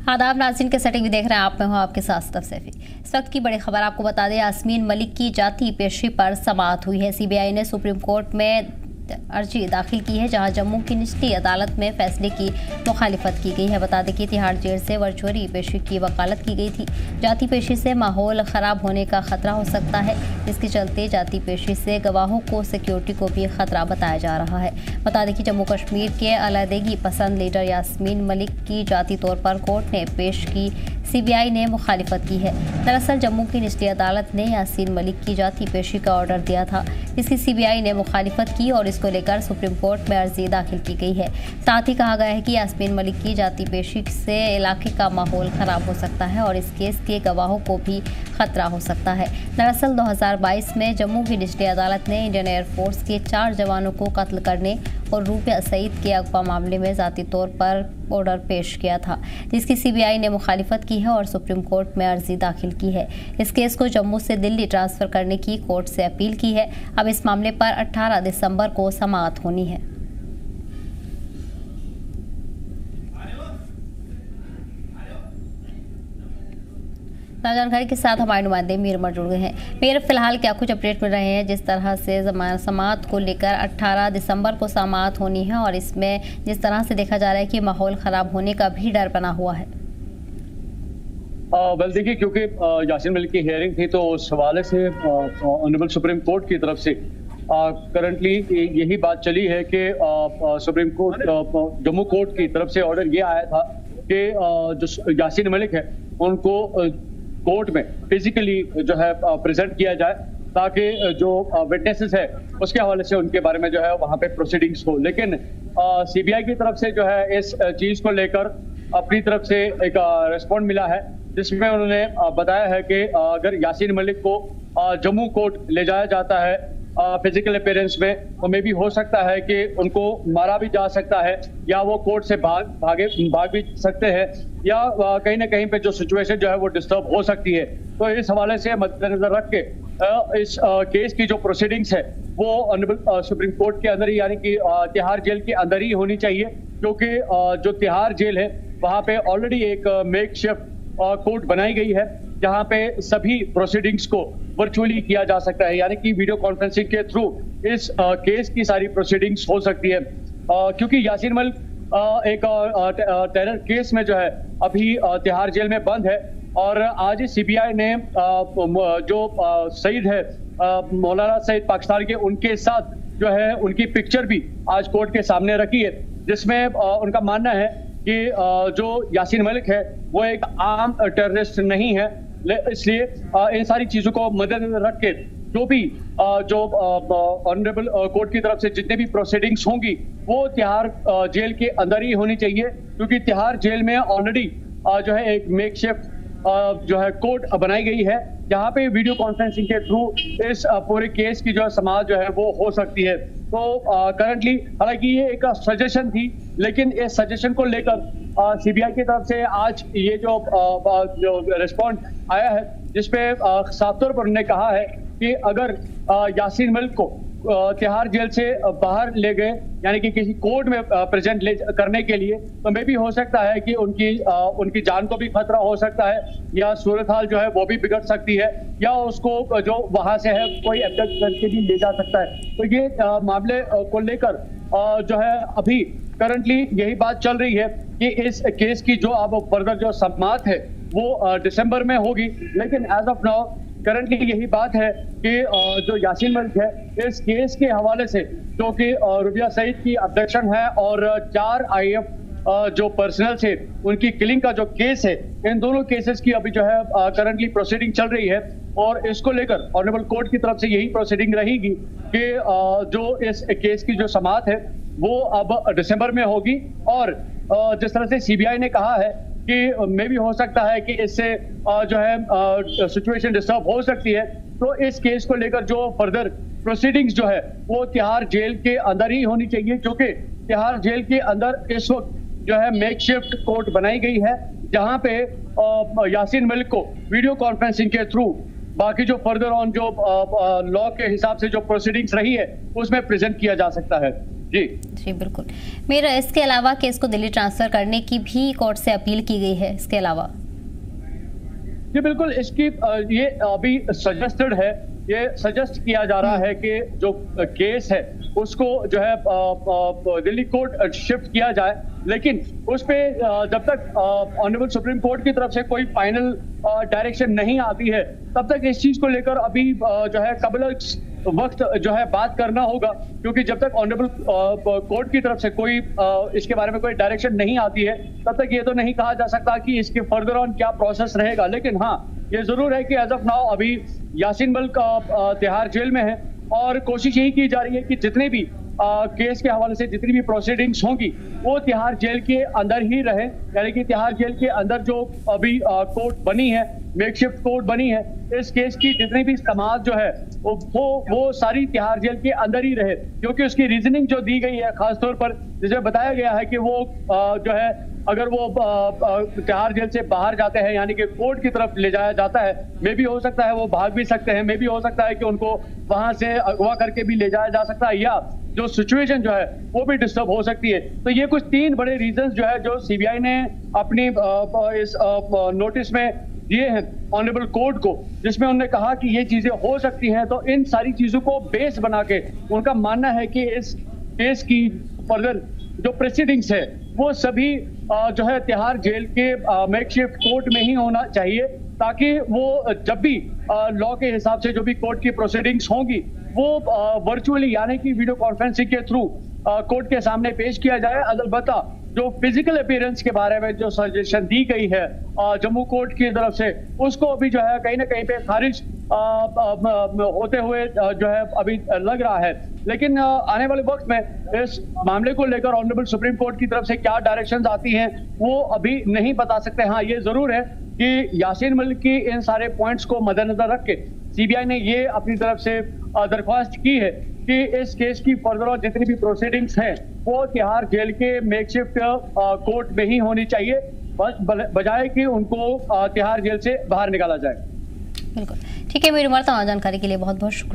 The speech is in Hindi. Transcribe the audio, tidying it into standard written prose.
आदाब नाज़रीन के सेटिंग भी देख रहे हैं आप, मैं हूं आपके साथ सफ़ सैफी। इस वक्त की बड़ी खबर आपको बता दें, यास्मीन मलिक की जाती पेशी पर समाअत हुई है। सीबीआई ने सुप्रीम कोर्ट में अर्जी दाखिल की है, जहां जम्मू की निचली अदालत में फैसले की मुखालिफत की गई है। बता दें कि तिहाड़ जेल से वर्चुअली पेशी की वकालत की गई थी। जाती पेशी से माहौल ख़राब होने का खतरा हो सकता है, जिसके चलते जाती पेशी से गवाहों को सिक्योरिटी को भी खतरा बताया जा रहा है। बता दें कि जम्मू कश्मीर के अलहदगी पसंद लीडर यास्मीन मलिक की जाती तौर पर कोर्ट ने पेश की सीबीआई ने मुखालिफत की है। दरअसल जम्मू की निचली अदालत ने यास्मीन मलिक की जाती पेशी का ऑर्डर दिया था, जिसकी सीबीआई ने मुखालिफत की और इसको लेकर सुप्रीम कोर्ट में अर्जी दाखिल की गई है। साथ ही कहा गया है कि यास्मीन मलिक की जाती पेशी से इलाके का माहौल ख़राब हो सकता है और इस केस के गवाहों को भी खतरा हो सकता है। दरअसल 2022 में जम्मू की निचली अदालत ने इंडियन एयरफोर्स के 4 जवानों को कत्ल करने और रूबिया सईद के अगवा मामले में ज़ाती तौर पर ऑर्डर पेश किया था, जिसकी सीबीआई ने मुखालिफत की है और सुप्रीम कोर्ट में अर्जी दाखिल की है। इस केस को जम्मू से दिल्ली ट्रांसफ़र करने की कोर्ट से अपील की है। अब इस मामले पर 18 दिसंबर को समाअत होनी है। जानकारी के साथ हमारे नुमाइंदे मीर उमर जुड़ गए हैं। मीर, फिलहाल क्या कुछ अपडेट मिल रहे हैं? जिस तरह से समाअत को लेकर 18 दिसंबर को समाअत होनी है और इसमें जिस तरह से देखा जा रहा है कि माहौल ख़राब होने का भी डर बना हुआ है। वेल देखिए, क्योंकि यास्मीन मलिक की हियरिंग थी तो उस हवाले से ऑनरेबल सुप्रीम कोर्ट की तरफ से करंटली यही बात चली है कि सुप्रीम कोर्ट जम्मू कोर्ट की तरफ से ऑर्डर ये आया था कि जो यास्मीन मलिक है उनको कोर्ट में फिजिकली जो है प्रेजेंट किया जाए, ताकि जो विटनेसेस है उसके हवाले से उनके बारे में जो है वहाँ पे प्रोसीडिंग्स हो। लेकिन सीबीआई की तरफ से जो है इस चीज़ को लेकर अपनी तरफ से एक रिस्पॉन्ड मिला है, जिसमें उन्होंने बताया है कि अगर यास्मीन मलिक को जम्मू कोर्ट ले जाया जाता है फिजिकल अपीयरेंस में, तो मे भी हो सकता है कि उनको मारा भी जा सकता है या वो कोर्ट से भाग भी सकते हैं, या कहीं ना कहीं पे जो सिचुएशन जो है वो डिस्टर्ब हो सकती है। तो इस हवाले से मद्देनजर रख के इस केस की जो प्रोसीडिंग्स है वो ऑनरेबल सुप्रीम कोर्ट के अंदर ही, यानी कि तिहाड़ जेल के अंदर ही होनी चाहिए, क्योंकि जो तिहाड़ जेल है वहाँ पे ऑलरेडी एक मेक शिफ्ट कोर्ट बनाई गई है, जहां पे सभी प्रोसीडिंग्स को वर्चुअली किया जा सकता है, यानी कि वीडियो कॉन्फ्रेंसिंग के थ्रू इस केस की सारी प्रोसीडिंग्स हो सकती है। क्योंकि यास्मीन मलिक एक टेरर केस में जो है अभी तिहाड़ जेल में बंद है, और आज ही सीबीआई ने जो सईद है मौलाना सईद पाकिस्तान के, उनके साथ जो है उनकी पिक्चर भी आज कोर्ट के सामने रखी है, जिसमें उनका मानना है कि जो यास्मीन मलिक है वो एक आम टेररिस्ट नहीं है। इसलिए इन सारी चीजों को मद्देनजर रख के जो भी जो ऑनरेबल कोर्ट की तरफ से जितने भी प्रोसीडिंग्स होंगी वो तिहाड़ जेल के अंदर ही होनी चाहिए, क्योंकि तिहाड़ जेल में ऑलरेडी जो है एक मेक शिफ्ट जो है कोर्ट बनाई गई है, जहाँ पे वीडियो कॉन्फ्रेंसिंग के थ्रू इस पूरे केस की जो समाअत जो है वो हो सकती है। तो करंटली हालांकि ये एक सजेशन थी, लेकिन इस सजेशन को लेकर सीबीआई की तरफ से आज ये जो रिस्पॉन्ड आया है, जिसपे साफ तौर पर उन्होंने कहा है कि अगर यास्मीन मलिक को तिहाड़ जेल से बाहर ले गए, यानी कि किसी कोर्ट में प्रेजेंट करने के लिए, तो मे भी हो सकता है कि उनकी जान को भी खतरा हो सकता है, या सूरत हाल जो है वो भी बिगड़ सकती है, या उसको जो वहां से है कोई अब्डक्ट करके भी ले जा सकता है। तो ये मामले को लेकर जो है अभी करंटली यही बात चल रही है कि इस केस की जो अब फर्दर जो समाअत है वो दिसंबर में होगी। लेकिन एज ऑफ नाउ करंटली यही बात है कि जो यास्मीन मलिक है इस केस के हवाले से, जो कि रूबिया सईद की अब्डक्शन है और 4 IAF जो पर्सनल से उनकी किलिंग का जो केस है, इन दोनों केसेस की अभी जो है करंटली प्रोसीडिंग चल रही है, और इसको लेकर ऑनरेबल कोर्ट की तरफ से यही प्रोसीडिंग रहेगी कि जो इस केस की जो समाअत है वो अब दिसंबर में होगी। और जिस तरह से सीबीआई ने कहा है कि मे भी हो सकता है कि इससे जो है सिचुएशन डिस्टर्ब हो सकती है, तो इस केस को लेकर जो फर्दर प्रोसीडिंग्स जो है वो तिहाड़ जेल के अंदर ही होनी चाहिए, क्योंकि तिहाड़ जेल के अंदर इस वक्त जो है मेक शिफ्ट कोर्ट बनाई गई है, जहां पे यास्मीन मलिक को वीडियो कॉन्फ्रेंसिंग के थ्रू बाकी जो फर्दर ऑन जो लॉ के हिसाब से जो प्रोसीडिंग्स रही है उसमें प्रेजेंट किया जा सकता है। जी बिल्कुल। मेरा इसके अलावा केस को दिल्ली ट्रांसफर करने की भी कोर्ट से अपील की गई है। इसके अलावा जी बिल्कुल, इसकी ये अभी सजेस्टेड है, ये सजेस्ट किया जा रहा है कि जो केस है उसको जो है दिल्ली कोर्ट शिफ्ट किया जाए, लेकिन उस पे जब तक ऑनरेबल सुप्रीम कोर्ट की तरफ से कोई फाइनल डायरेक्शन नहीं आती है तब तक इस चीज को लेकर अभी जो है कबल वक्त जो है बात करना होगा, क्योंकि जब तक ऑनरेबल कोर्ट की तरफ से कोई इसके बारे में कोई डायरेक्शन नहीं आती है तब तक ये तो नहीं कहा जा सकता कि इसके फर्दर ऑन क्या प्रोसेस रहेगा। लेकिन हाँ, ये जरूर है कि एज ऑफ नाउ अभी यासीन मलिक तिहाड़ जेल में है और कोशिश यही की जा रही है कि जितने भी केस के हवाले से जितनी भी प्रोसीडिंग्स होंगी वो तिहाड़ जेल के अंदर ही रहे, यानी कि तिहाड़ जेल के अंदर जो अभी कोर्ट बनी है, मेकशिफ्ट कोर्ट बनी है, इस केस की जितनी भी समाअत जो है वो सारी तिहाड़ जेल के अंदर ही रहे, क्योंकि उसकी रीजनिंग जो दी गई है खासतौर पर जिसमें बताया गया है कि वो जो है अगर वो तिहाड़ जेल से बाहर जाते हैं यानी कि कोर्ट की तरफ ले जाया जाता है, मे भी हो सकता है वो भाग भी सकते हैं, मे भी हो सकता है कि उनको वहां से अगवा करके भी ले जाया जा सकता है, या जो सिचुएशन जो है वो भी डिस्टर्ब हो सकती है। तो ये कुछ 3 बड़े रीजंस जो है जो सीबीआई ने अपनी इस नोटिस में दिए हैं ऑनरेबल कोर्ट को, जिसमें उन्होंने कहा कि ये चीजें हो सकती हैं। तो इन सारी चीजों को बेस बना के उनका मानना है कि इस केस की फर्दर जो प्रोसीडिंग्स है वो सभी जो है तिहाड़ जेल के मेकशिफ्ट कोर्ट में ही होना चाहिए, ताकि वो जब भी लॉ के हिसाब से जो भी कोर्ट की प्रोसीडिंग्स होंगी वो वर्चुअली यानी कि वीडियो कॉन्फ्रेंसिंग के थ्रू कोर्ट के सामने पेश किया जाए। अलबत्ता जो फिजिकल अपीयरेंस के बारे में जो सजेशन दी गई है जम्मू कोर्ट की तरफ से, उसको अभी जो है कहीं ना कहीं पे खारिज होते हुए जो है अभी लग रहा है। लेकिन आने वाले वक्त में इस मामले को लेकर ऑनरेबल सुप्रीम कोर्ट की तरफ से क्या डायरेक्शंस आती हैं वो अभी नहीं बता सकते। हाँ, ये जरूर है कि यासीन मलिक की इन सारे पॉइंट्स को मद्देनजर रख के सीबीआई ने ये अपनी तरफ से दरख्वास्त की है कि इस केस की फर्दर और जितनी भी प्रोसीडिंग्स हैं वो तिहाड़ जेल के मेकशिफ्ट कोर्ट में ही होनी चाहिए, बजाय कि उनको तिहाड़ जेल से बाहर निकाला जाए। बिल्कुल ठीक है, मेरी तमाम जानकारी के लिए बहुत बहुत शुक्रिया।